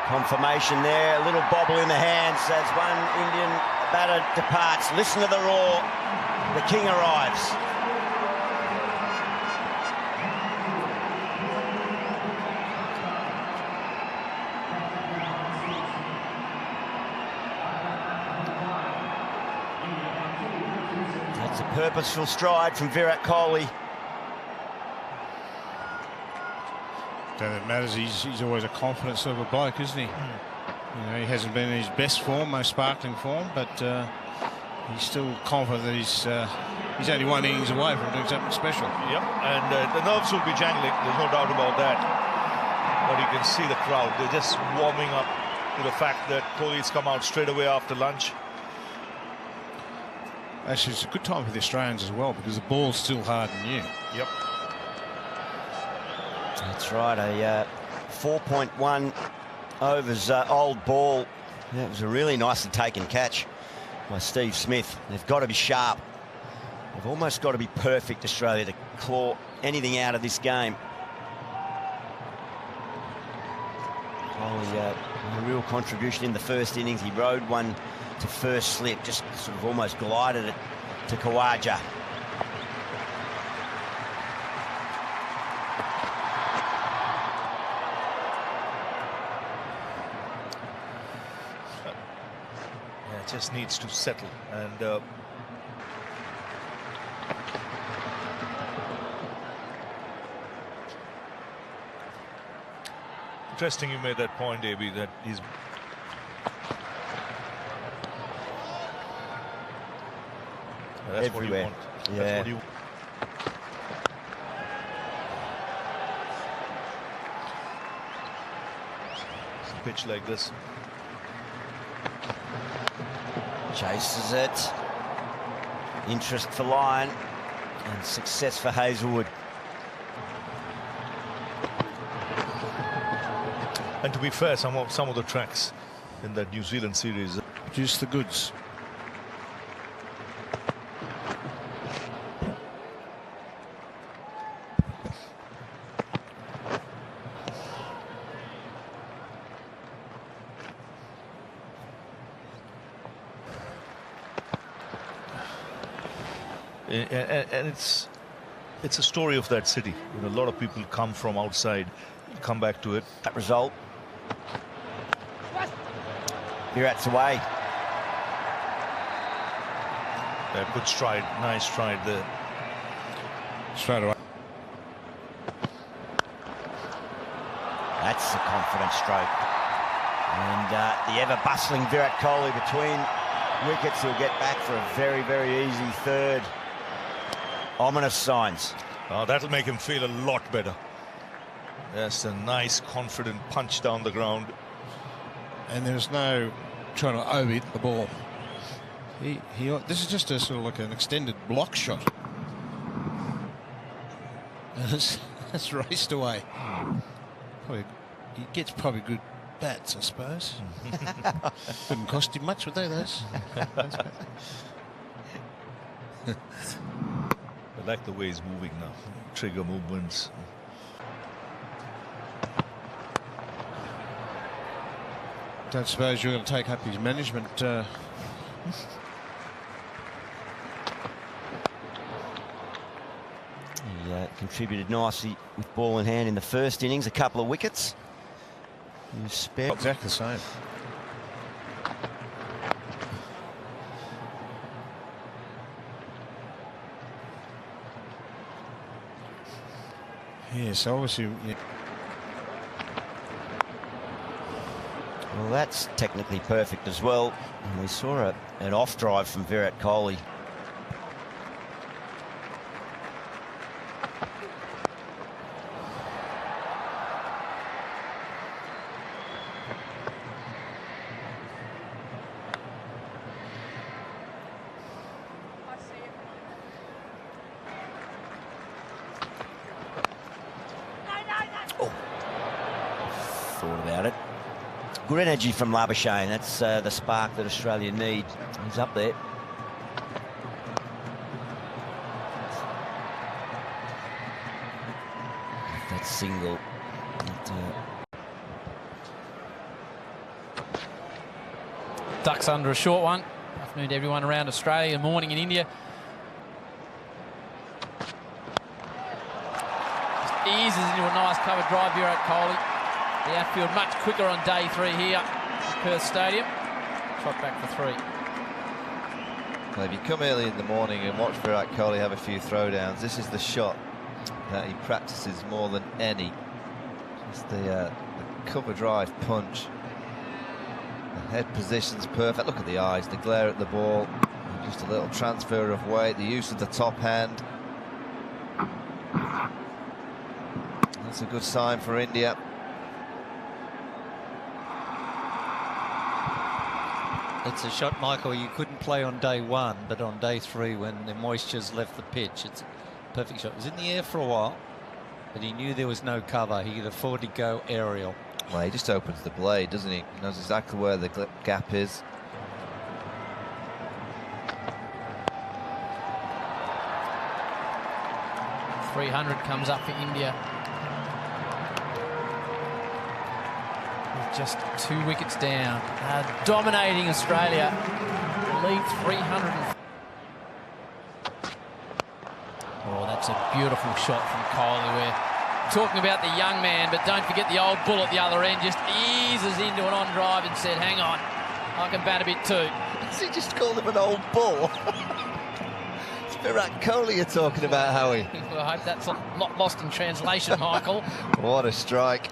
Confirmation there, a little bobble in the hands as one Indian batter departs. Listen to the roar. The king arrives. That's a purposeful stride from Virat Kohli. That matters. He's always a confident sort of a bloke, isn't he? You know, he hasn't been in his best form, most sparkling form, but he's still confident that he's only one innings away from doing something special. Yep, and the nerves will be jangling. There's no doubt about that. But you can see the crowd; they're just warming up to the fact that Kohli's come out straight away after lunch. Actually, it's a good time for the Australians as well because the ball's still hard and new. Yep. That's right, a 4.1 overs old ball. That was a really nicely taken catch by Steve Smith. They've got to be sharp. They've almost got to be perfect, Australia, to claw anything out of this game. Kohli, a real contribution in the first innings. He rode one to first slip, just sort of almost glided it to Khawaja. Just needs to settle, and interesting you made that point, AB, that he's that's everywhere. What you want. Yeah. That's what you pitch like this. Chases it. Interest for Lyon and success for Hazlewood. And to be fair, some of the tracks in that New Zealand series Produce the goods. and it's a story of that city. You know, a lot of people come from outside, come back to it. That result. Virat's away. Yeah, good stride, nice stride there. Straight away. That's a confident stroke. And the ever-bustling Virat Kohli between wickets. He'll get back for a very, very easy third. Ominous signs. Oh, that'll make him feel a lot better. That's a nice, confident punch down the ground. And there's no trying to overhit the ball. This is just a sort of like an extended block shot. And it's raced away. Probably, he gets probably good bats, I suppose. Wouldn't cost him much, would they, those? I like the way he's moving now. Trigger movements. Don't suppose you're going to take up his management. He contributed nicely with ball in hand in the first innings, a couple of wickets. Exactly the same. Yes, obviously. Yeah. Well, that's technically perfect as well. And we saw an off drive from Virat Kohli. Oh, thought about it. Good energy from Labuschagne. That's the spark that Australia need. He's up there. That single. Ducks under a short one. Afternoon to everyone around Australia, morning in India. Just eases into a nice cover drive, Virat Kohli. The outfield much quicker on day 3 here at Perth Stadium. Shot back for 3. Well, if you come early in the morning and watch Virat Kohli have a few throwdowns, this is the shot that he practices more than any. Just the cover drive punch. The head position's perfect. Look at the eyes, the glare at the ball. Just a little transfer of weight, the use of the top hand. That's a good sign for India. It's a shot, Michael, you couldn't play on day 1, but on day 3 when the moisture's left the pitch, it's a perfect shot. It was in the air for a while, but he knew there was no cover. He could afford to go aerial. Well, he just opens the blade, doesn't he? He knows exactly where the gap is. .300 comes up for India. With just 2 wickets down. Dominating Australia. Lead 300. Oh, that's a beautiful shot from Kohli. We're talking about the young man, but don't forget the old bull at the other end. Just eases into an on drive and said, hang on, I can bat a bit too. Has he just called him an old bull? It's Virat Kohli you're talking about, Howie. Well, I hope that's not lost in translation, Michael. What a strike.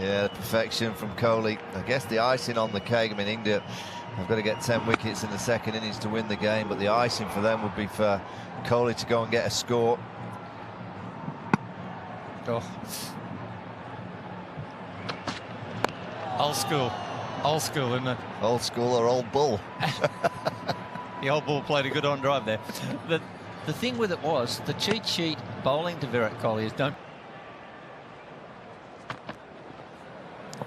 Yeah, perfection from Kohli. I guess the icing on the cake. I mean, India have got to get 10 wickets in the second innings to win the game, but the icing for them would be for Kohli to go and get a score. Oh. Old school, isn't it? Old school or old bull? The old bull played a good on drive there. The thing with it was, the cheat sheet bowling to Virat Kohli is don't...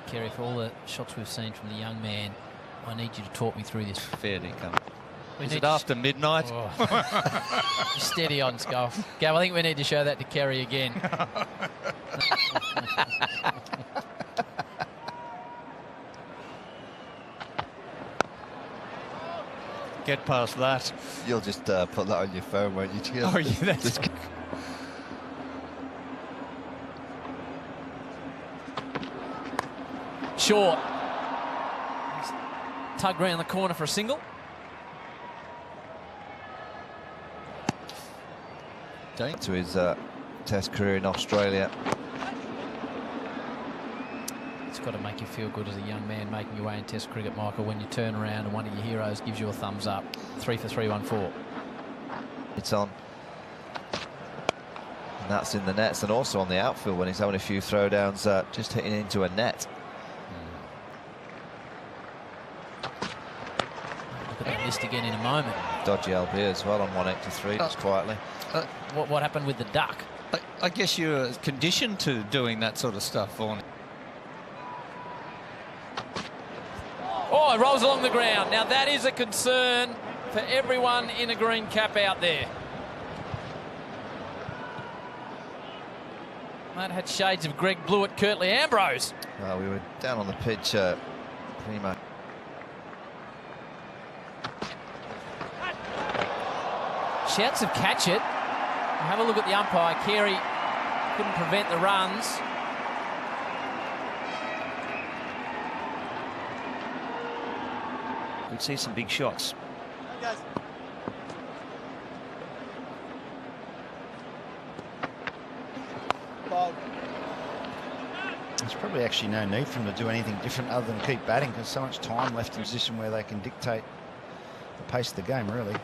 Kerry, for all the shots we've seen from the young man, I need you to talk me through this. Fair dinkum. Is it after midnight? Oh. Steady on, Scuff. Gav, I think we need to show that to Kerry again. Get past that. You'll just put that on your phone, won't you, Chill? Oh, yeah, that's... Short. Tugged round the corner for a single. To his Test career in Australia. It's got to make you feel good as a young man making your way in Test cricket, Michael, when you turn around and one of your heroes gives you a thumbs up. 3 for 314. It's on. And that's in the nets, and also on the outfield when he's having a few throwdowns, just hitting into a net. Look at that list again in a moment. Dodgy LB as well on 183, just quietly. What happened with the duck? I guess you're conditioned to doing that sort of stuff, Vaughan. Oh, it rolls along the ground. Now that is a concern for everyone in a green cap out there. That had shades of Greg Blewett, Curtly Ambrose. Well, we were down on the pitch pretty much. Shouts of catch it. Have a look at the umpire. Carey couldn't prevent the runs. We'd see some big shots. There's probably actually no need for them to do anything different other than keep batting, because so much time left in position where they can dictate the pace of the game, really.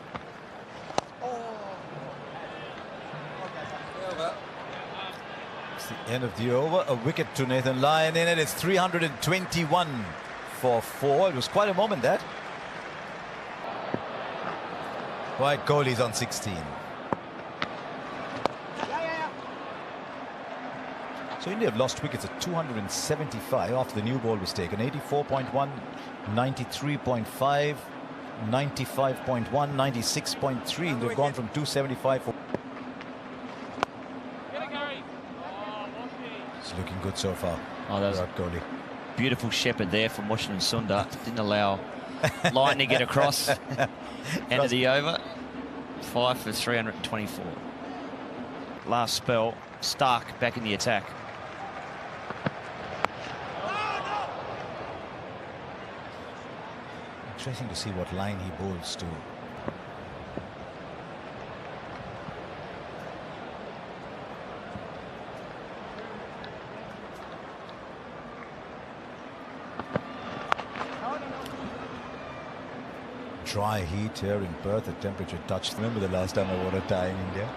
It's the end of the over. A wicket to Nathan Lyon in it. It's 321 for 4. It was quite a moment, that. Right, Kohli's on 16. So India have lost wickets at 275 after the new ball was taken. 84.1, 93.5, 95.1, 96.3. They've gone from 275 for... It's looking good so far. Oh, that was Virat Kohli. beautiful shepherd there from Washington Sundar. Didn't allow line to get across. End of the over. 5 for 324. Last spell, Stark back in the attack. Interesting to see what line he bowls to. Dry heat here in Perth. The temperature touched. Remember the last time I wore a tie in India?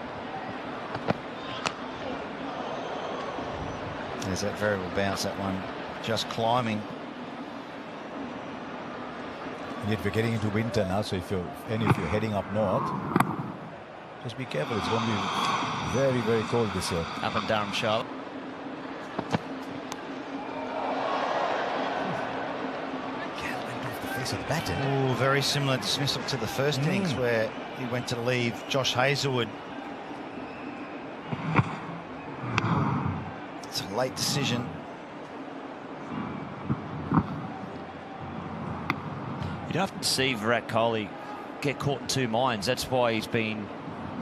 There's that variable bounce, that one just climbing. And yet we're getting into winter now, so if you're heading up north, just be careful. It's going to be very, very cold this year. Up in Durham, Charlotte. Of the batter. Oh, very similar dismissal to the first innings where he went to leave Josh Hazlewood. It's a late decision. You don't have to see Virat Kohli get caught in two minds. That's why he's been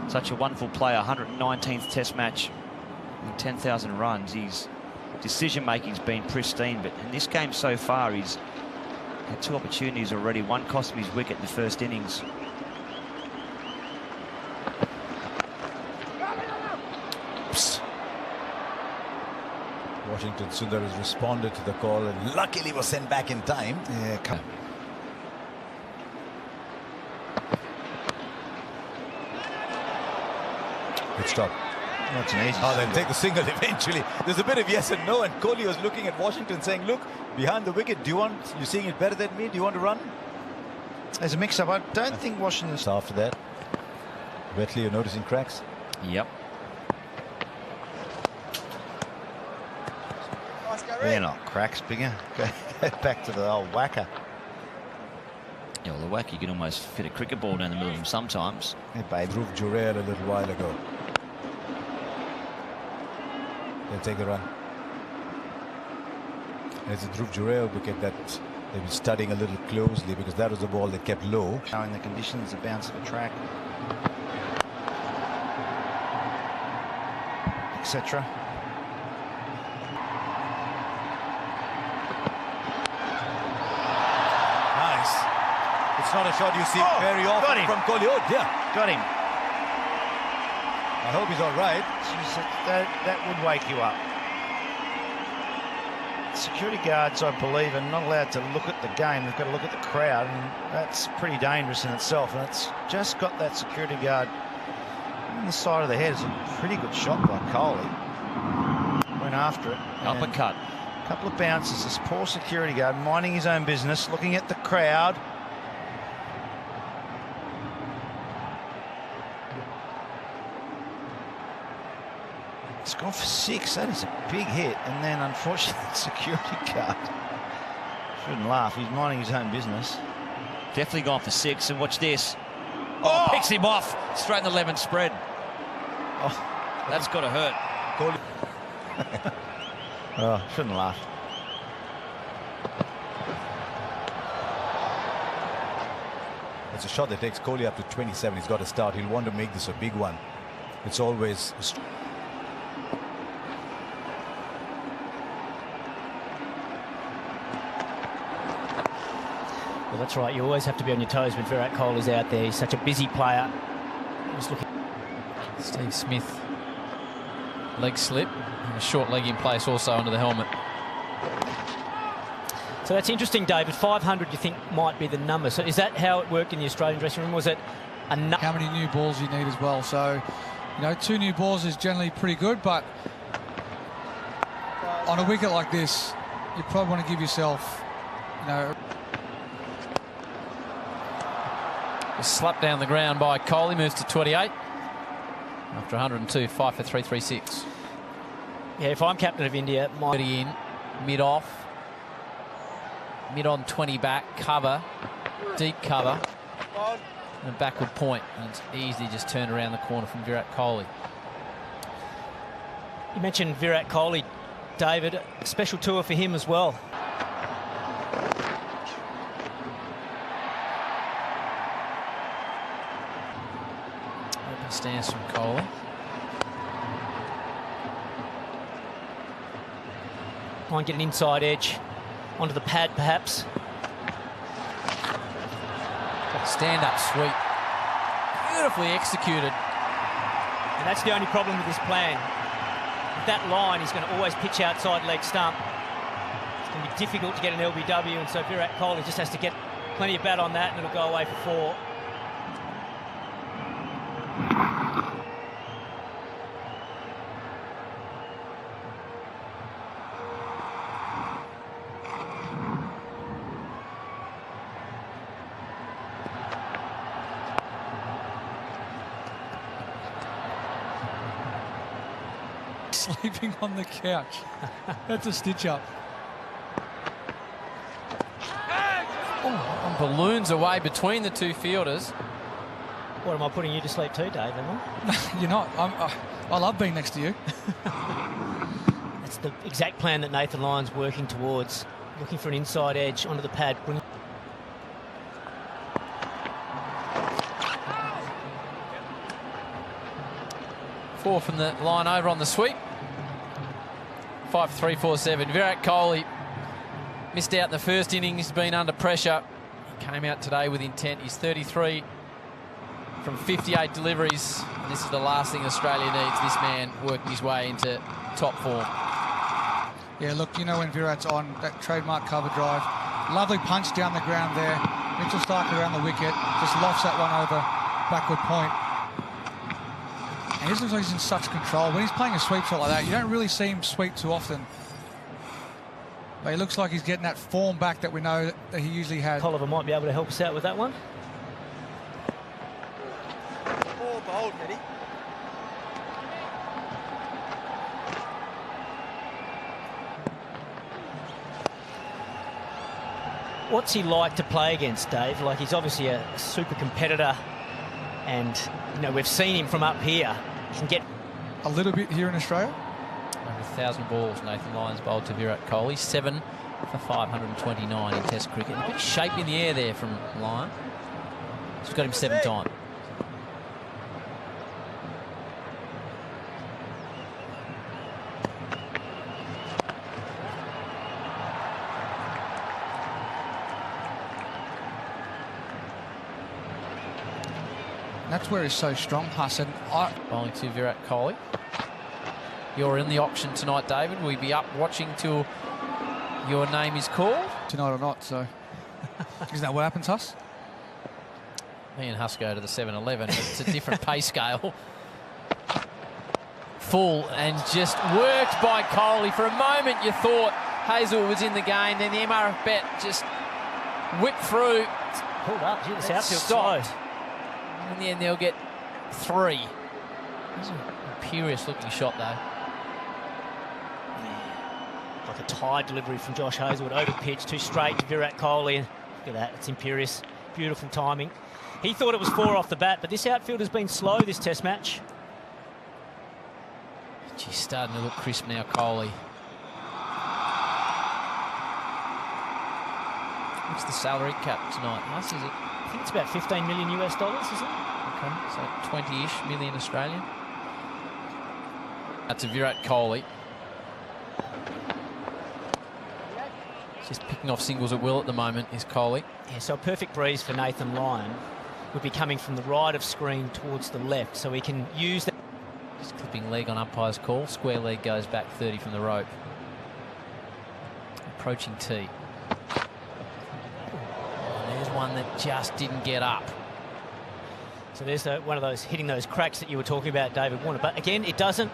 such a wonderful player. 119th Test match, 10,000 runs. His decision-making's been pristine, but in this game so far, he's had two opportunities already. One cost him his wicket in the first innings. Washington Sundar has responded to the call and luckily was sent back in time. Yeah, come. Good stop. That's an easy. Oh, then take the single eventually. There's a bit of yes and no, and Kohli was looking at Washington saying, look, behind the wicket, you're seeing it better than me? Do you want to run? There's a mix-up. I don't think Washington's... So after that, Wetley, you're noticing cracks? Yep. They're not cracks, bigger. Go back to the old whacker. Yeah, well, the whack, you can almost fit a cricket ball down the middle of them sometimes. Hey, babe. Dhruv Jurel a little while ago. They'll take the run. It's a Dhruv Jurel wicket that they've been studying a little closely because that was the ball that kept low. Showing the conditions, the bounce of a track, etc. Nice. It's not a shot you see very often from Kohli. Oh, yeah. Got him. I hope he's all right. Jeez, that would wake you up. Security guards, I believe, are not allowed to look at the game. They've got to look at the crowd, and that's pretty dangerous in itself. And it's just got that security guard on the side of the head. It's a pretty good shot by Kohli. Went after it. Uppercut. A couple of bounces. This poor security guard minding his own business, looking at the crowd. It's gone for 6. That is a big hit. And then, unfortunately, the security guard. Shouldn't laugh. He's minding his own business. Definitely gone for 6. And watch this. Oh, picks him off. Straight in the 11 spread. Oh, that's got to hurt. Oh, shouldn't laugh. It's a shot that takes Kohli up to 27. He's got to start. He'll want to make this a big one. It's always... Well, that's right. You always have to be on your toes when Virat Kohli's out there. He's such a busy player. Just looking. Steve Smith, leg slip, and a short leg in place also under the helmet. So that's interesting, David. 500 you think might be the number. So is that how it worked in the Australian dressing room? Was it a how many new balls you need as well? So, you know, 2 new balls is generally pretty good, but on a wicket like this, you probably want to give yourself, you know... Slapped down the ground by Kohli, moves to 28 after 102, 5 for 336. Yeah, if I'm captain of India, my 30 in, mid off, mid on 20 back, cover, deep cover, and a backward point, and it's easy just turn around the corner from Virat Kohli. You mentioned Virat Kohli, David. A special tour for him as well. stance from Kohli. Try and get an inside edge onto the pad, perhaps. Stand-up sweep. Beautifully executed. And that's the only problem with this plan. With that line, he's going to always pitch outside leg stump. It's going to be difficult to get an LBW, and so Virat Kohli just has to get plenty of bat on that, and it'll go away for 4. Sleeping on the couch. That's a stitch up. And balloons away between the two fielders. What, am I putting you to sleep too, Dave? Am I? You're not. I love being next to you. That's the exact plan that Nathan Lyon's working towards. Looking for an inside edge onto the pad. Four from the line over on the sweep. 5-3-4-7. Virat Kohli missed out in the first innings. He's been under pressure. He came out today with intent. He's 33 from 58 deliveries. And this is the last thing Australia needs. This man working his way into top form. Yeah, look, you know when Virat's on that trademark cover drive. Lovely punch down the ground there. Mitchell Stark around the wicket. Just lofts that one over backward point. And he looks like he's in such control. When he's playing a sweep shot like that, you don't really see him sweep too often. But he looks like he's getting that form back that we know that he usually had. Oliver might be able to help us out with that one. More bold, Eddie. What's he like to play against, Dave? Like, he's obviously a super competitor, and you know we've seen him from up here. He can get a little bit here in Australia. Over 1,000 balls Nathan Lyon's bowled to Virat Kohli. 7 for 529 in Test cricket. A bit of shape in the air there from Lyon. He's got him 7 times. That's where he's so strong, Hassan. Bowling to Virat Kohli. You're in the auction tonight, David. Will you be up watching till your name is called? Tonight or not, so. Isn't that what happens, Huss? Me and Huss go to the 7-Eleven, but it's a different pay scale. Full and just worked by Kohli. For a moment you thought Hazel was in the game, then the MRF bet just whipped through. It's pulled up. Gee, this outfield's stopped. slow. In the end, they'll get 3. That's an imperious looking shot, though. Like a tired delivery from Josh Hazelwood. Over pitch, too straight to Virat Kohli. Look at that, it's imperious. Beautiful timing. He thought it was 4 off the bat, but this outfield has been slow this Test match. She's starting to look crisp now, Kohli. What's the salary cap tonight, Huss? Is it? I think it's about $15 million US, isn't it? Okay, so 20-ish million Australian. That's a Virat Kohli. Just picking off singles at will at the moment is Kohli. Yeah, so a perfect breeze for Nathan Lyon would be coming from the right of screen towards the left, so he can use that. Just clipping leg on umpire's call. Square leg goes back 30 from the rope. Approaching tee. There's one that just didn't get up. So there's one of those hitting those cracks that you were talking about, David Warner. But again, it doesn't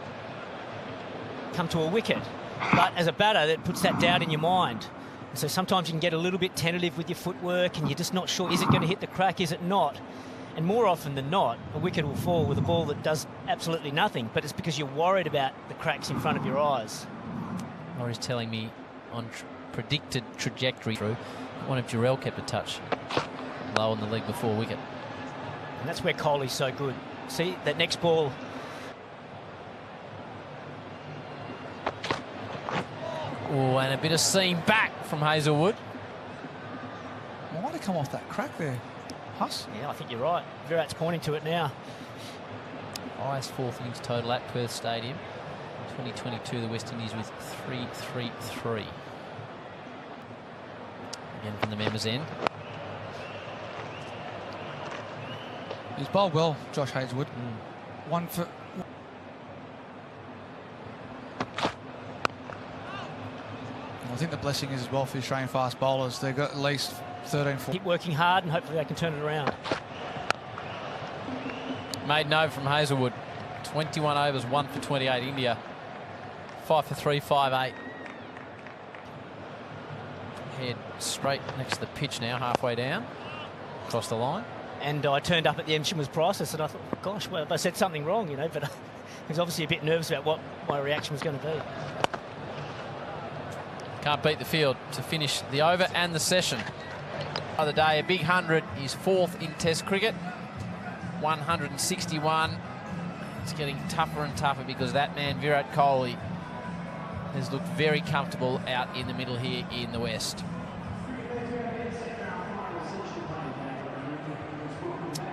come to a wicket. But as a batter, that puts that doubt in your mind. And so sometimes you can get a little bit tentative with your footwork and you're just not sure, is it going to hit the crack, is it not? And more often than not, a wicket will fall with a ball that does absolutely nothing, but it's because you're worried about the cracks in front of your eyes. Laurie's telling me on predicted trajectory through, one of Jarrell kept a touch low on the leg before wicket. And that's where Kohli's so good. See, that next ball. Oh, and a bit of seam back from Hazelwood. Why did he come off that crack there, Huss? Yeah, I think you're right. Virat's pointing to it now. Highest fourth innings total at Perth Stadium. 2022, the West Indies with 333. Again from the members' end. He's bowled well, Josh Hazlewood. One for... I think the blessing is as well for the Australian fast bowlers. They've got at least 13, 14. Keep working hard and hopefully they can turn it around. Maiden over from Hazlewood. 21 overs, 1 for 28. India 5 for 3, 5-8. Head straight next to the pitch now, halfway down, across the line. And I turned up at the end Shimmers process and I thought, gosh, well, I said something wrong, you know, but I was obviously a bit nervous about what my reaction was going to be. Can't beat the field to finish the over and the session. Other day, a big 100, his fourth in Test cricket. 161. It's getting tougher and tougher because that man, Virat Kohli, has looked very comfortable out in the middle here in the West.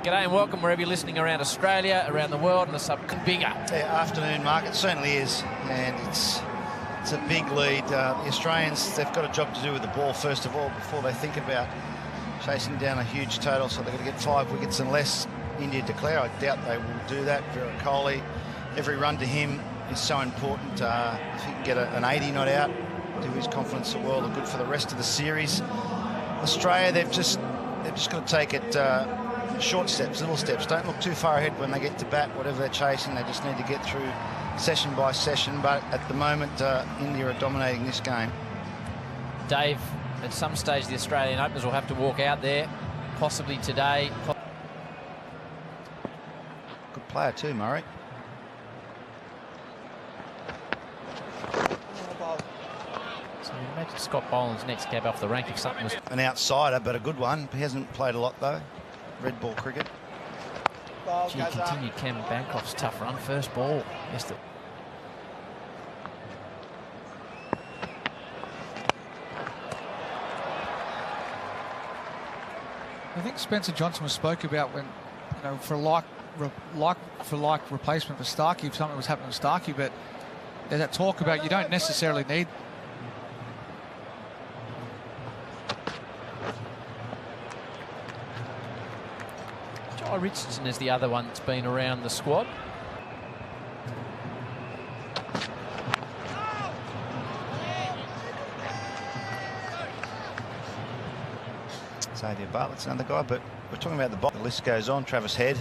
G'day and welcome wherever you're listening around Australia, around the world, and the bigger. Yeah, afternoon market certainly is, and it's a big lead. The Australians, they've got a job to do with the ball first of all before they think about chasing down a huge total, so they've got to get 5 wickets and less. India declare, I doubt they will do that. Virat Kohli, every run to him is so important. If he can get an 80 not out, do his confidence the world of good for the rest of the series. Australia, they've just got to take it short steps, little steps. Don't look too far ahead when they get to bat, whatever they're chasing. They just need to get through session by session. But at the moment, India are dominating this game. Dave, at some stage, the Australian openers will have to walk out there, possibly today. Good player too, Murray. So imagine Scott Boland's next cab off the rank if something was... An outsider, but a good one. He hasn't played a lot, though. Red ball cricket. Gee, continued Cameron Bancroft's tough run. First ball. Missed it. I think Spencer Johnson spoke about when, you know, for like replacement for Starkey, if something was happening with Starkey, but there's that talk about you don't necessarily need. Jai Richardson is the other one that's been around the squad. Xavier Bartlett's another guy, but we're talking about the bottom. The list goes on. Travis Head.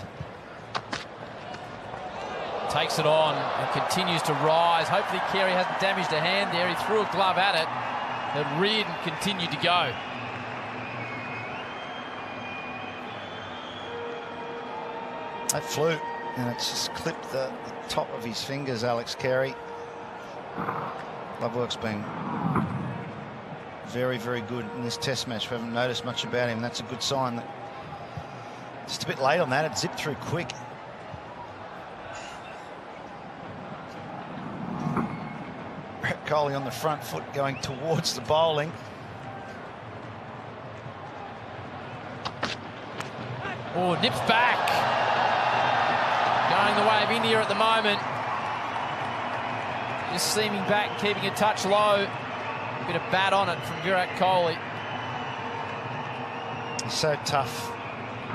Takes it on and continues to rise. Hopefully Carey hasn't damaged a hand there. He threw a glove at it. It reared and continued to go. That flew, and it's just clipped the top of his fingers, Alex Carey. Lovework's been very, very good in this test match. We haven't noticed much about him. That's a good sign. That just a bit late on that. It zipped through quick. Virat Kohli on the front foot going towards the bowling. Oh, nips back. Going the way of India at the moment. Just seaming back, keeping a touch low. Bit of bat on it from Virat Kohli. He's so tough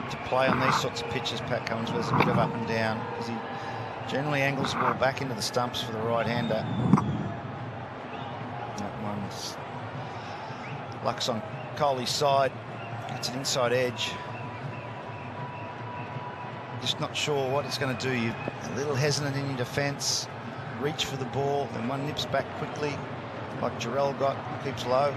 to play on these sorts of pitches, Pat Cummins, where there's a bit of up and down, because he generally angles the ball back into the stumps for the right-hander. That one's luck's on Kohli's side. It's an inside edge. Just not sure what it's going to do. You're a little hesitant in your defence. Reach for the ball, then one nips back quickly, like Jarrell got, keeps low.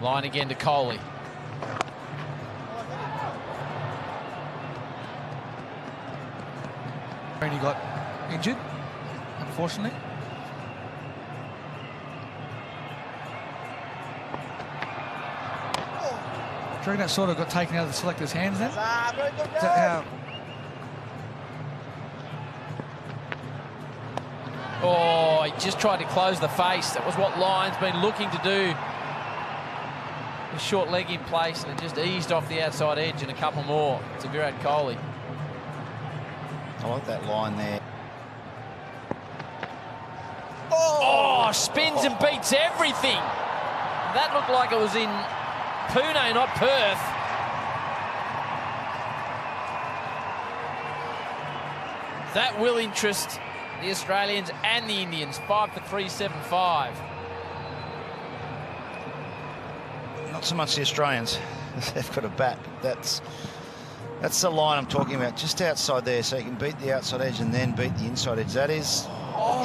Line again to Kohli. He got injured, unfortunately. Do you reckon that sort of got taken out of the selector's hands then? Is that how? Oh, he just tried to close the face. That was what Lyon's been looking to do. A short leg in place, and it just eased off the outside edge, and a couple more to Virat Kohli. I like that line there. Oh, spins and beats everything. That looked like it was in Pune, not Perth. That will interest the Australians and the Indians. 5 for 375. Not so much the Australians. They've got a bat. That's the line I'm talking about. Just outside there, so you can beat the outside edge and then beat the inside edge. That is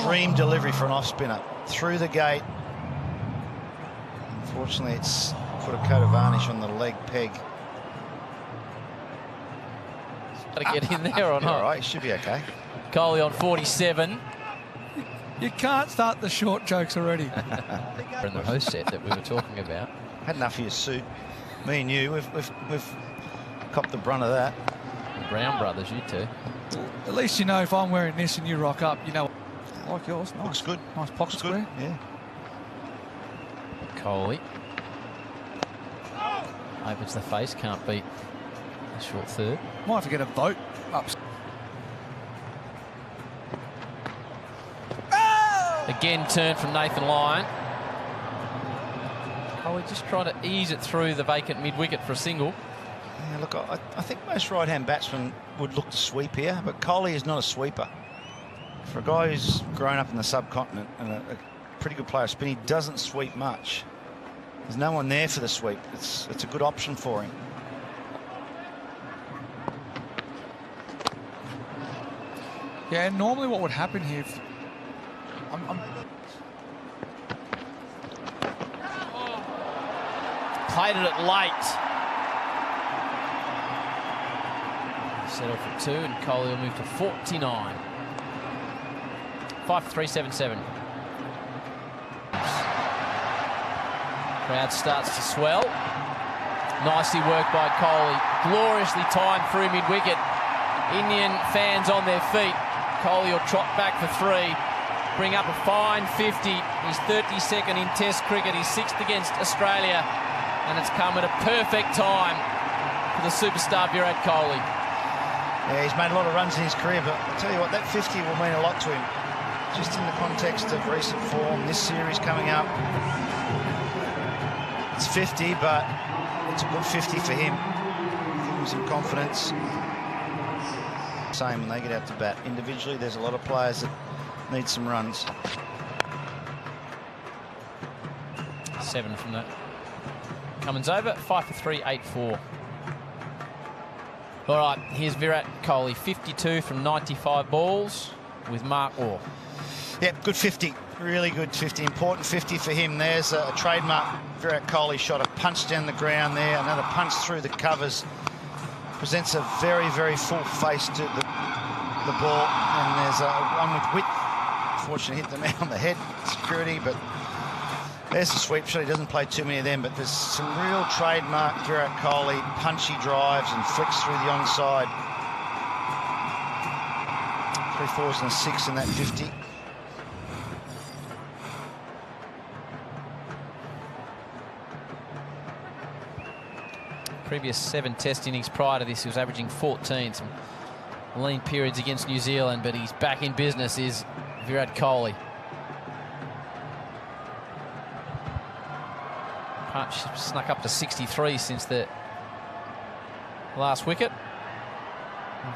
dream delivery for an off spinner. Through the gate. Unfortunately, it's put a coat of varnish on the leg peg. Got to get in there or not? All right, should be okay. Kohli on 47. You can't start the short jokes already. In the host set that we were talking about. Had enough of your suit. Me and you, we've copped the brunt of that. The Brown brothers, you two. At least you know if I'm wearing this and you rock up, you know. I like yours. Nice. Looks good. Nice pocket square. Yeah. Kohli. Opens the face, can't beat the short third. Might have to get a vote up. Again, turn from Nathan Lyon. Kohli just trying to ease it through the vacant mid-wicket for a single. Yeah, look, I think most right-hand batsmen would look to sweep here, but Kohli is not a sweeper. For a guy who's grown up in the subcontinent and a pretty good player of spin, he doesn't sweep much. There's no one there for the sweep. It's a good option for him. Yeah, and normally what would happen here, if Played it late. Settle for 2, and Kohli will move to 49. 5 for 377. Crowd starts to swell. Nicely worked by Kohli. Gloriously timed through mid-wicket. Indian fans on their feet. Kohli will trot back for 3. Bring up a fine 50. He's 32nd in Test cricket. He's 6th against Australia. And it's come at a perfect time for the superstar Virat Kohli. Yeah, he's made a lot of runs in his career, but I'll tell you what, that 50 will mean a lot to him. Just in the context of recent form, this series coming up. It's 50, but it's a good 50 for him. Give him some confidence. Same when they get out to bat. Individually, there's a lot of players that need some runs. 7 from that. Cummins over, 5 for 384. All right, here's Virat Kohli, 52 from 95 balls with Mark Orr. Yep, good 50. Really good 50. Important 50 for him. There's a trademark Virat Kohli shot. A punch down the ground there. Another punch through the covers. Presents a very, very full face to the ball. And there's one with width. Unfortunately, hit the man on the head. Security, but there's the sweep shot. He doesn't play too many of them, but there's some real trademark Virat Kohli punchy drives and flicks through the onside. 3 4s and a 6 in that 50. Previous 7 Test innings prior to this, he was averaging 14. Some lean periods against New Zealand, but he's back in business, is Virat Kohli. Punch snuck up to 63 since the last wicket.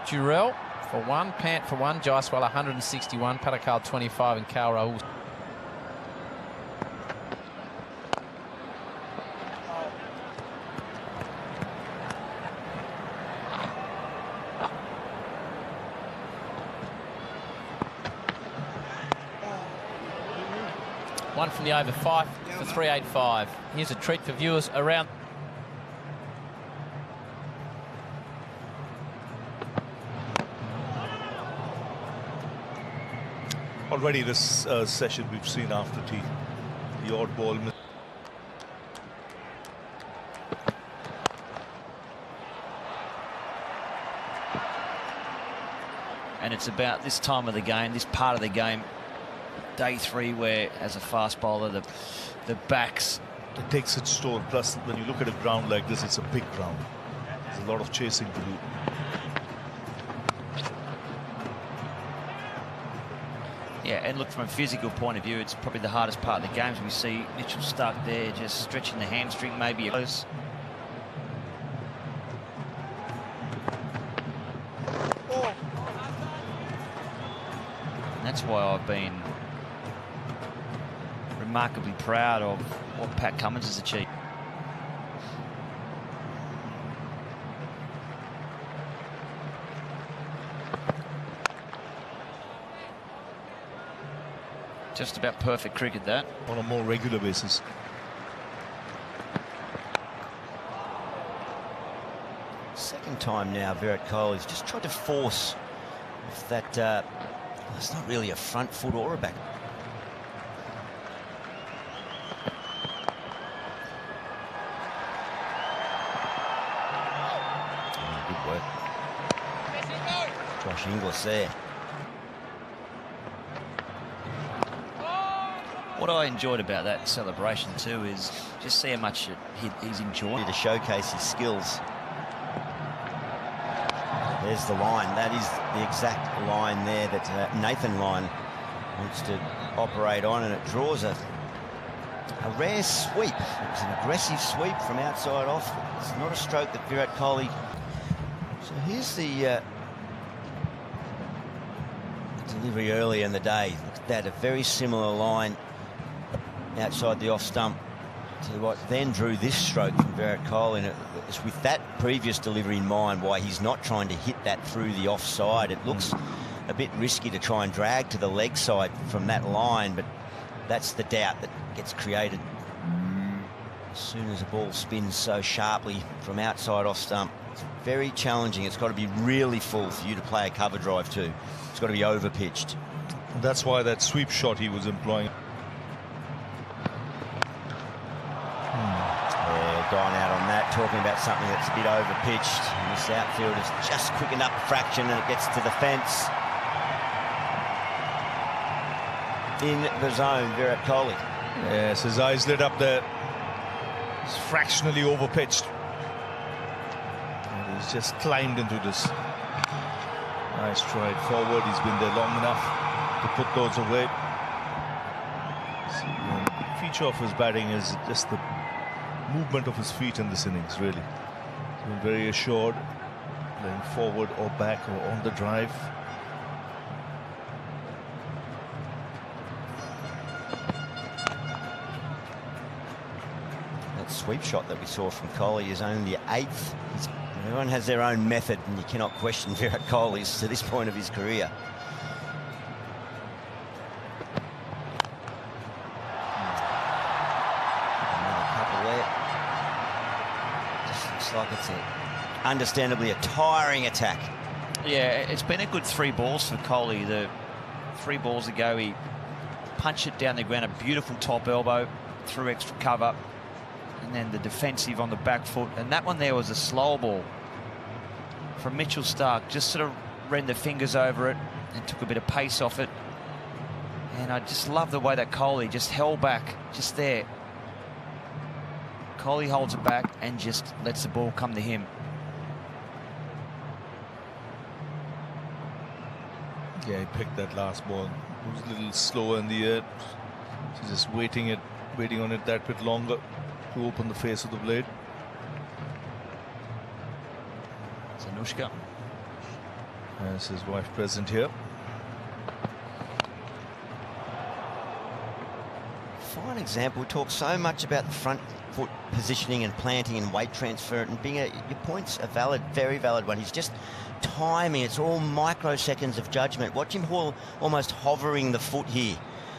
Durrell for 1, Pant for 1, Jaiswal 161, Patakal 25, and Kal Rahul. One from the over, 5 for 385. Here's a treat for viewers around. Already this session we've seen after the odd ball. And it's about this time of the game, this part of the game, day 3 where, as a fast bowler, the backs... It takes its toll. Plus, when you look at a ground like this, it's a big ground. There's a lot of chasing to do. Yeah, and look, from a physical point of view, it's probably the hardest part of the games. We see Mitchell Starc there just stretching the hamstring, maybe close. And that's why I've been remarkably proud of what Pat Cummins has achieved. Just about perfect cricket, that. On a more regular basis. Second time now, Virat Kohli's just tried to force off that. It's not really a front foot or a back. Oh, good work. Josh Inglis there. What I enjoyed about that celebration too is just see how much he's enjoying. To showcase his skills. There's the line. That is the exact line there that Nathan Lyon wants to operate on, and it draws a rare sweep. It was an aggressive sweep from outside off. It's not a stroke that Virat Kohli. So here's the delivery early in the day. Look at that, a very similar line outside the off stump to what then drew this stroke from Virat Kohli, and it's with that previous delivery in mind why he's not trying to hit that through the offside. It looks a bit risky to try and drag to the leg side from that line, but that's the doubt that gets created as soon as a ball spins so sharply from outside off stump. It's very challenging. It's got to be really full for you to play a cover drive to. It's got to be over pitched. That's why that sweep shot he was employing. Gone out on that, talking about something that's a bit over pitched. And this outfield is just quickened up a fraction, and it gets to the fence. In the zone, Virat Kohli. Yes, his eyes lit up there. It's fractionally over pitched. And he's just climbed into this. Nice stride forward. He's been there long enough to put those away. The feature of his batting is just the movement of his feet in this innings, really. He's been very assured, playing forward or back or on the drive. That sweep shot that we saw from Kohli is only the 8th. Everyone has their own method, and you cannot question Virat Kohli's to this point of his career. Like it's understandably a tiring attack. Yeah, it's been a good 3 balls for Kohli. The 3 balls ago, he punched it down the ground, a beautiful top elbow through extra cover, and then the defensive on the back foot. And that one there was a slow ball from Mitchell Starc. Just sort of ran the fingers over it and took a bit of pace off it. And I just love the way that Kohli just held back, just there. Kohli holds it back and just lets the ball come to him. Yeah, he picked that last ball. It was a little slower in the air. So just waiting on it that bit longer to open the face of the blade. Zanushka. There's his wife present here. Fine example. We talk so much about the front foot positioning and planting and weight transfer, and being your point's a valid, very valid one. He's just timing. It's all microseconds of judgment. Watch him almost hovering the foot here,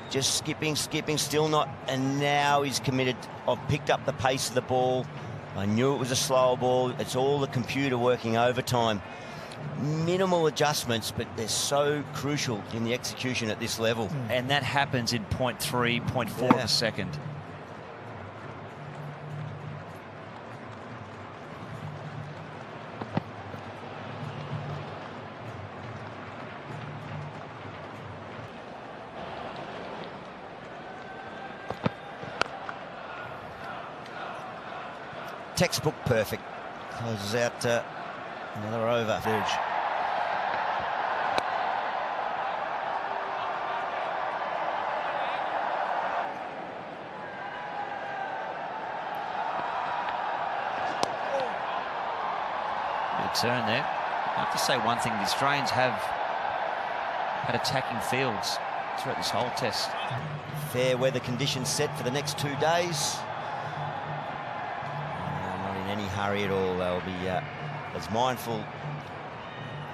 just skipping, still not, and now he's committed. I've picked up the pace of the ball. I knew it was a slower ball. It's all the computer working overtime. Minimal adjustments, but they're so crucial in the execution at this level. And that happens in 0.3, 0.4 of a second. textbook perfect. Closes out another over. Good turn there. I have to say one thing, the Australians have had attacking fields throughout this whole test. Fair weather conditions set for the next 2 days. Not in any hurry at all. They'll be as mindful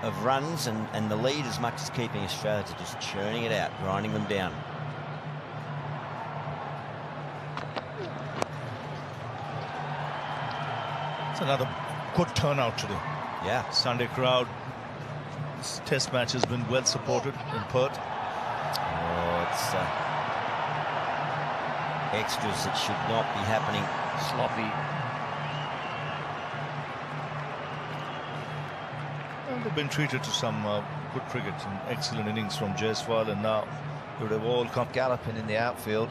of runs and the lead as much as keeping Australia to just churning it out, grinding them down. It's another good turnout today. Yeah. Sunday crowd. This test match has been well supported in Perth. Oh, it's extras that should not be happening. Sloppy. Well, they've been treated to some good cricket and excellent innings from Jaiswal, and now they would have all come. Galloping in the outfield.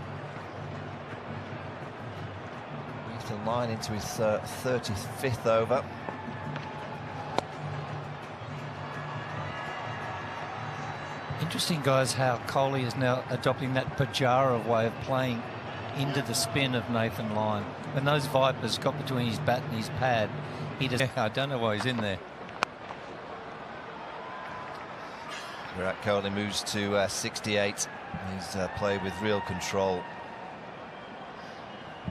Nathan Lyon into his 35th over. Interesting, guys, how Kohli is now adopting that Pajara way of playing into the spin of Nathan Lyon. When those Vipers got between his bat and his pad, he just, I don't know why he's in there. Virat Kohli moves to 68. He's played with real control.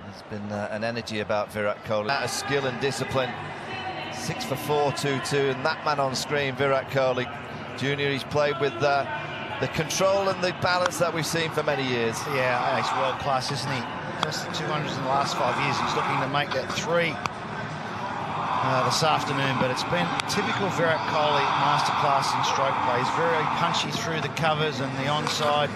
There's been an energy about Virat Kohli. Out of skill and discipline. 6 for 4, 2-2, and that man on screen, Virat Kohli Jr. He's played with the control and the balance that we've seen for many years. Yeah, he's world class, isn't he? Just the 200s in the last 5 years. He's looking to make that 3 this afternoon, but it's been typical Virat Kohli masterclass in stroke play. He's very punchy through the covers and the onside.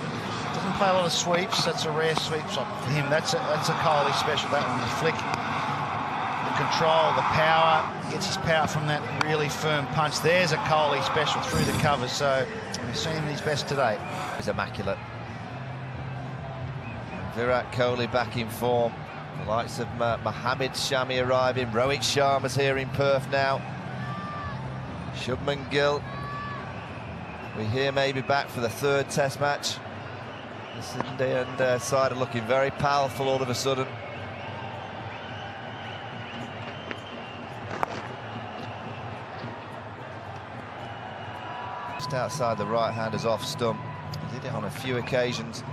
Doesn't play a lot of sweeps. That's a rare sweep shot for him. That's a Kohli special, that one. The flick, the control, the power. Gets his power from that really firm punch. There's a Kohli special through the covers. So we've seen him at his best today. He's immaculate. Virat Kohli back in form. The likes of Mohammad Shami arriving. Rohit Sharma's here in Perth now. Shubman Gill. We hear maybe back for the 3rd test match. This Indian side are looking very powerful all of a sudden. Just outside the right-hander's off stump. He did it on a few occasions.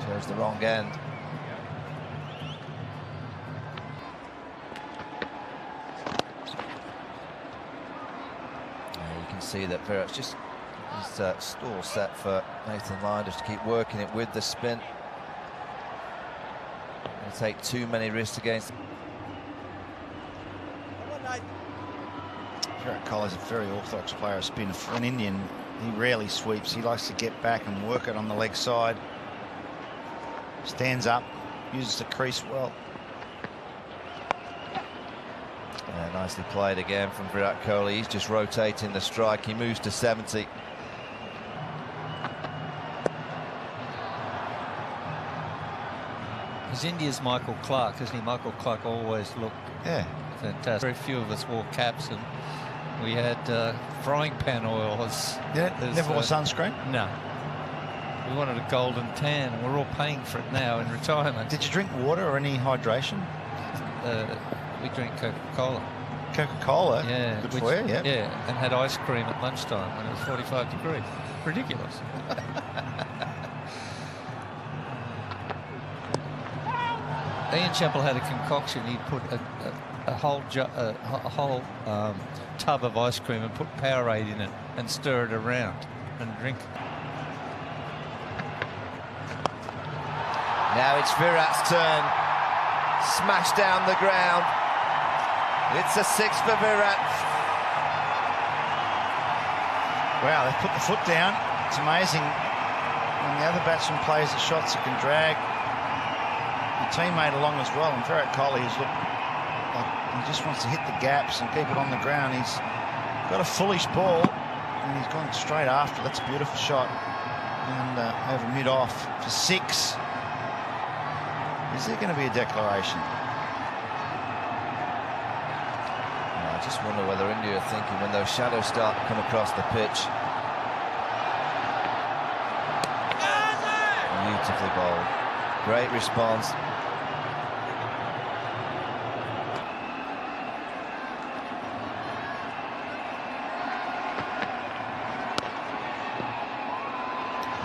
Chose the wrong end. You can see that Virat's just stall set for Nathan Lyon just to keep working it with the spin. Don't take too many risks against. Virat Kohli's a very orthodox player of spin. For an Indian, he rarely sweeps. He likes to get back and work it on the leg side. Stands up, uses the crease well. Yeah, nicely played again from Virat Kohli. He's just rotating the strike. He moves to 70. He's India's Michael Clark, isn't he? Michael Clark always looked fantastic. Very few of us wore caps, and we had frying pan oil. Never wore sunscreen? No. We wanted a golden tan, and we're all paying for it now in retirement. Did you drink water or any hydration? We drink Coca-Cola. Coca-Cola? Yeah. Good for you, yeah. Yeah, and had ice cream at lunchtime when it was 45 degrees. Ridiculous. Ian Chappell had a concoction. He'd put a whole tub of ice cream and put Powerade in it and stir it around and drink. Now it's Virat's turn. Smash down the ground. It's a 6 for Virat. Wow, they put the foot down. It's amazing when the other batsman plays the shots, it can drag your teammate along as well. And Virat Kohli has looked like he just wants to hit the gaps and keep it on the ground. He's got a foolish ball and he's gone straight after. That's a beautiful shot. And over mid-off for 6. Is there going to be a declaration? I just wonder whether India are thinking when those shadows start to come across the pitch. Beautifully bowled. Great response.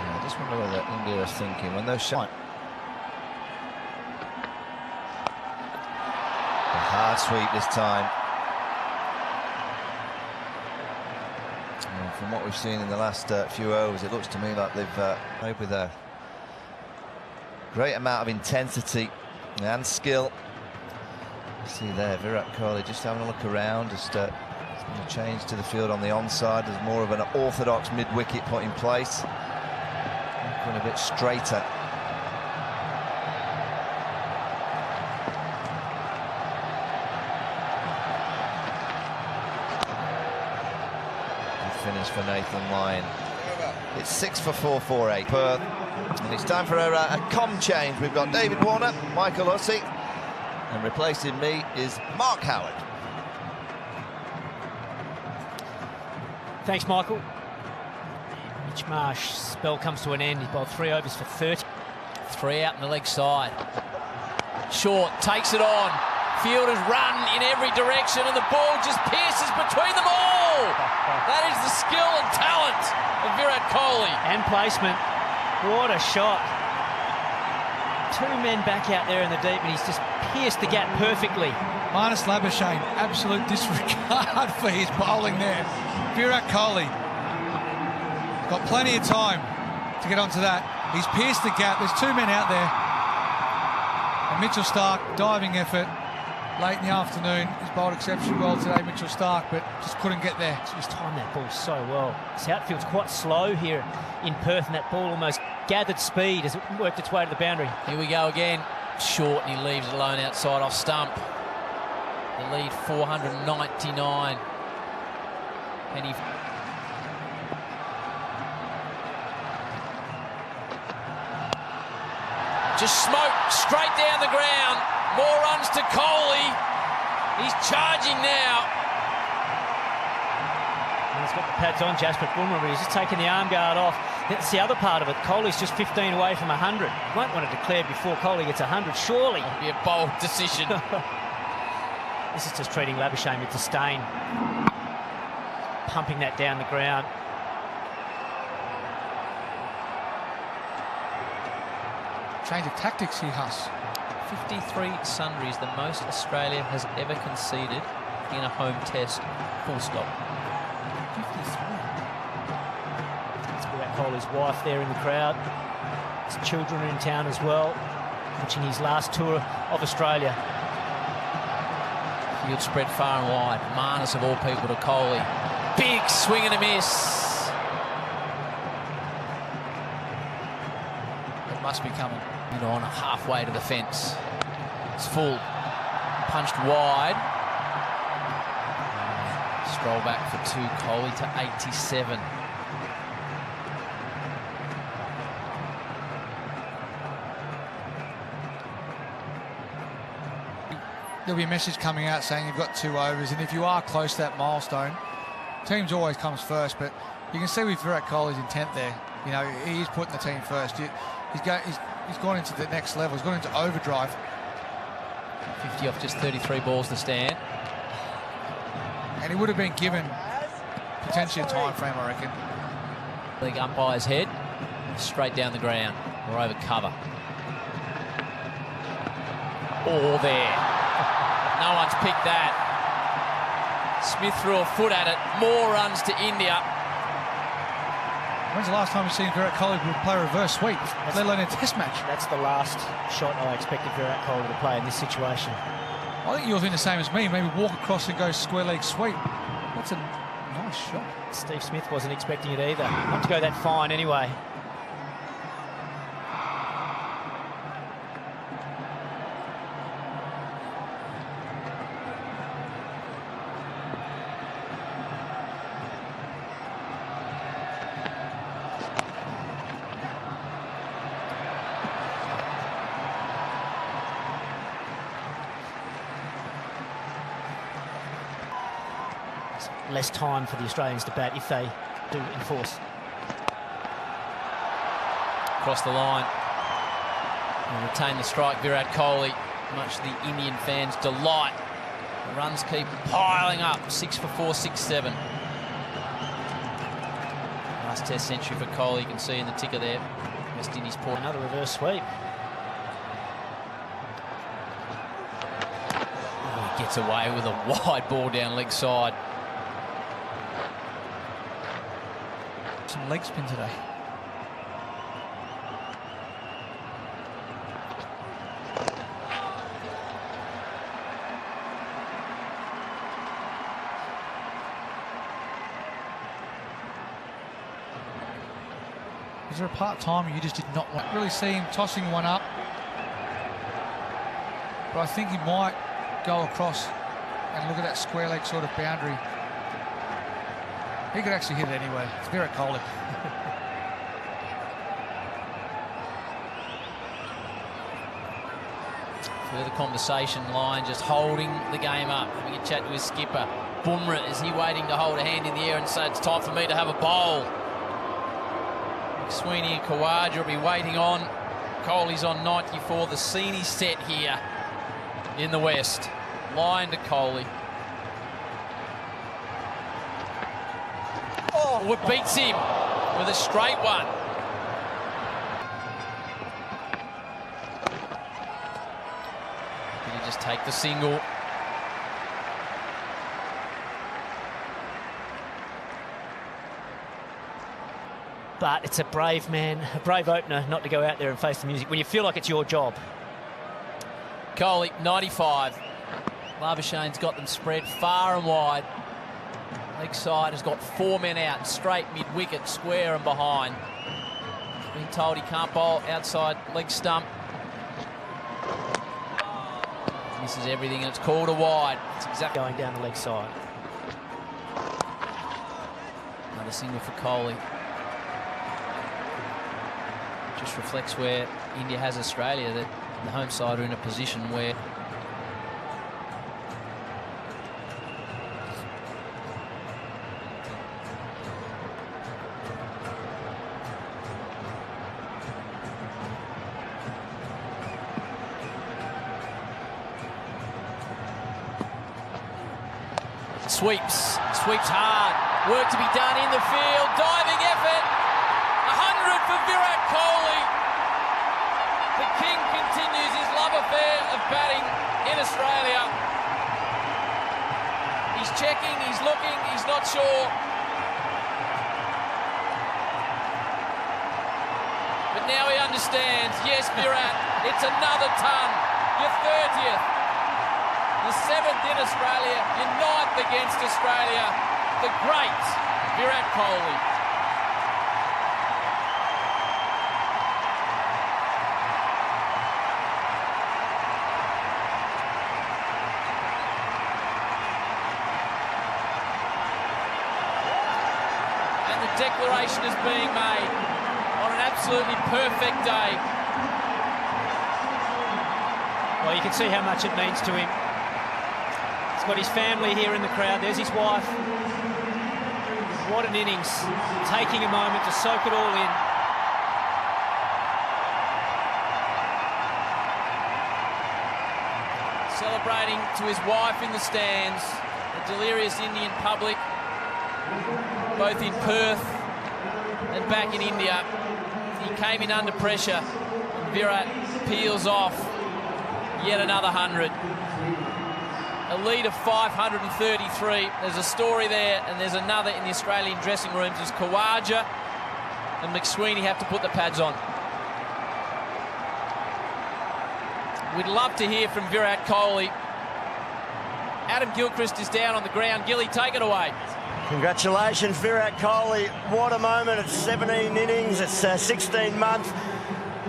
I just wonder whether India are thinking when those shots. A hard sweep this time. Well, from what we've seen in the last few overs, it looks to me like they've played with a great amount of intensity and skill. See there, Virat Kohli just having a look around, just going to change to the field on the onside. There's more of an orthodox mid-wicket put in place. Going a bit straighter. Good finish for Nathan Lyon. It's 6 for 448 Perth. And it's time for a com change. We've got David Warner, Michael Hussey, and replacing me is Mark Howard. Thanks, Michael. Mitch Marsh's spell comes to an end. He bowled 3 overs for 30. 3 out in the leg side. Short takes it on. Fielders run in every direction and the ball just pierces between them all. That is the skill and talent of Virat Kohli. And placement. What a shot. 2 men back out there in the deep and he's just pierced the gap perfectly. Minus Labuschagne, absolute disregard for his bowling there. Virat Kohli got plenty of time to get onto that. He's pierced the gap. There's 2 men out there. And Mitchell Starc, diving effort. Late in the afternoon, he's bowled exceptionally well today, Mitchell Starc, but just couldn't get there. He's timed that ball so well. His outfield's quite slow here in Perth, and that ball almost gathered speed as it worked its way to the boundary. Here we go again. Short, and he leaves it alone outside off stump. The lead 499. And he... just smoked straight down the ground. More runs to Kohli. He's charging now. And he's got the pads on, Jasper Bumrah, but he's just taking the arm guard off. That's the other part of it. Kohli's just 15 away from 100. You won't want to declare before Kohli gets 100, surely. That'll be a bold decision. This is just treating Labuschagne with disdain. Pumping that down the ground. Change of tactics here, Huss. 53 sundries, the most Australia has ever conceded in a home test, full stop. 53. That's Virat Kohli's wife there in the crowd. His children are in town as well, watching his last tour of Australia. Field spread far and wide. Marnus of all people to Kohli. Big swing and a miss. It must be coming. On halfway to the fence. It's full. Punched wide. Stroll back for 2. Kohli to 87. There'll be a message coming out saying you've got 2 overs, and if you are close to that milestone, teams always comes first, but you can see with Virat Kohli's intent there. You know, he is putting the team first. He's gone into the next level. He's gone into overdrive. 50 off just 33 balls to stand. And he would have been given potentially a time frame, I reckon. League umpire's head. Straight down the ground. Or over cover. Oh, there. No one's picked that. Smith threw a foot at it. More runs to India. When's the last time you've seen Virat Kohli play a reverse sweep, let alone a test match? That's the last shot I expected Virat Kohli to play in this situation. I think you're thinking the same as me. Maybe walk across and go square leg sweep. That's a nice shot. Steve Smith wasn't expecting it either. Not to go that fine anyway. less time for the Australians to bat if they do enforce. Across the line. And retain the strike, Virat Kohli, much to the Indian fans' delight. The runs keep piling up, 6 for 4, 6-7. Last Test century for Kohli, you can see in the ticker there. West Indies port. Another reverse sweep. Oh, he gets away with a wide ball down leg side. Some leg spin today. Was there a part-timer you just did not want? Really see him tossing one up. But I think he might go across and look at that square leg sort of boundary. He could actually hit it anyway. It's Virat Kohli. Further conversation line, just holding the game up. We can chat to his skipper. Bumrah, is he waiting to hold a hand in the air and say it's time for me to have a bowl? Sweeney and Khawaja will be waiting on. Kohli's on 94. The scene is set here in the West. Line to Kohli. Oh, it beats him with a straight one. Did he just take the single? But it's a brave opener not to go out there and face the music when you feel like it's your job. Kohli, 95. Labuschagne's got them spread far and wide. Leg side has got 4 men out, straight mid-wicket, square and behind. Being told he can't bowl outside leg stump. Misses everything and it's called a wide. It's exactly going down the leg side. Another single for Kohli. Just reflects where India has Australia, that the home side are in a position where sweeps hard, work to be done in the field, diving effort, 100 for Virat Kohli. The King continues his love affair of batting in Australia. He's checking, he's looking, he's not sure. But now he understands, yes, Virat, it's another ton, your 30th. The 7th in Australia, your 9th against Australia. The great Virat Kohli. And the declaration is being made on an absolutely perfect day. Well, you can see how much it means to him. He's got his family here in the crowd. There's his wife. What an innings. Taking a moment to soak it all in. Celebrating to his wife in the stands. The delirious Indian public, both in Perth and back in India. He came in under pressure. Virat peels off yet another 100. A lead of 533. There's a story there, and there's another in the Australian dressing rooms as Khawaja and McSweeney have to put the pads on. We'd love to hear from Virat Kohli. Adam Gilchrist is down on the ground. Gilly, take it away. Congratulations, Virat Kohli. What a moment. It's 17 innings. It's 16 months.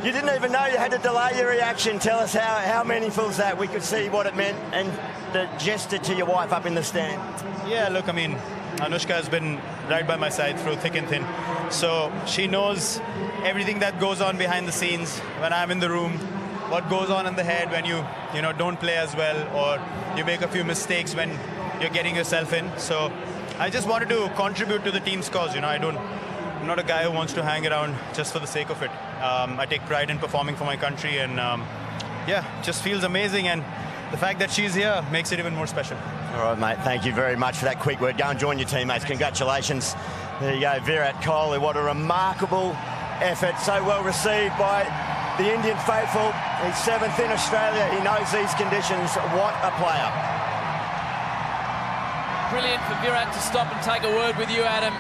You didn't even know you had to delay your reaction. Tell us how meaningful is that? We could see what it meant and the gesture to your wife up in the stand. Yeah, look, I mean, Anushka has been right by my side through thick and thin. So she knows everything that goes on behind the scenes when I'm in the room, what goes on in the head when you don't play as well or you make a few mistakes when you're getting yourself in. So I just wanted to contribute to the team's cause. You know, I'm not a guy who wants to hang around just for the sake of it. I take pride in performing for my country, and yeah, just feels amazing. And the fact that she's here makes it even more special. All right, mate. Thank you very much for that quick word. Go and join your teammates. Congratulations. There you go, Virat Kohli. What a remarkable effort. So well received by the Indian faithful. He's 7th in Australia. He knows these conditions. What a player. Brilliant for Virat to stop and take a word with you, Adam.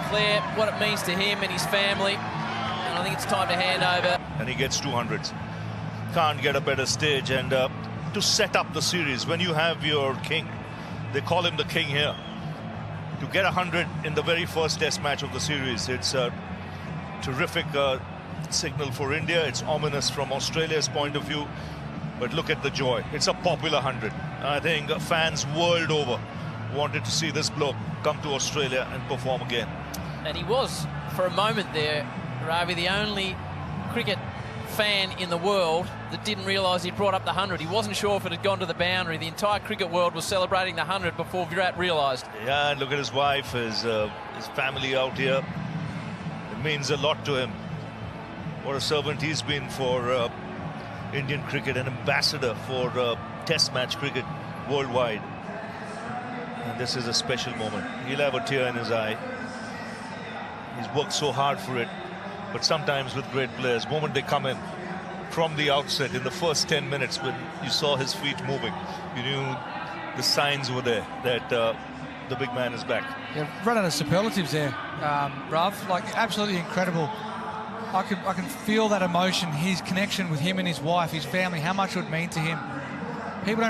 Declare what it means to him and his family. And I think it's time to hand over. And he gets 200s. Can't get a better stage. And to set up the series, when you have your king, they call him the king here, to get 100 in the very first test match of the series, it's a terrific signal for India. It's ominous from Australia's point of view, but look at the joy. It's a popular 100. I think fans world over wanted to see this bloke come to Australia and perform again. And he was, for a moment there, Ravi, the only cricket fan in the world that didn't realise he'd brought up the 100. He wasn't sure if it had gone to the boundary. The entire cricket world was celebrating the 100 before Virat realised. Yeah, and look at his wife, his family out here. It means a lot to him. What a servant he's been for Indian cricket, an ambassador for test match cricket worldwide. And this is a special moment. He'll have a tear in his eye. He's worked so hard for it. But sometimes with great players, the moment they come in from the outset, in the first 10 minutes, when you saw his feet moving, you knew the signs were there that the big man is back. Yeah, run out of superlatives there, Rav. Like, absolutely incredible. I can feel that emotion, his connection with him and his wife, his family, how much it would mean to him. People don't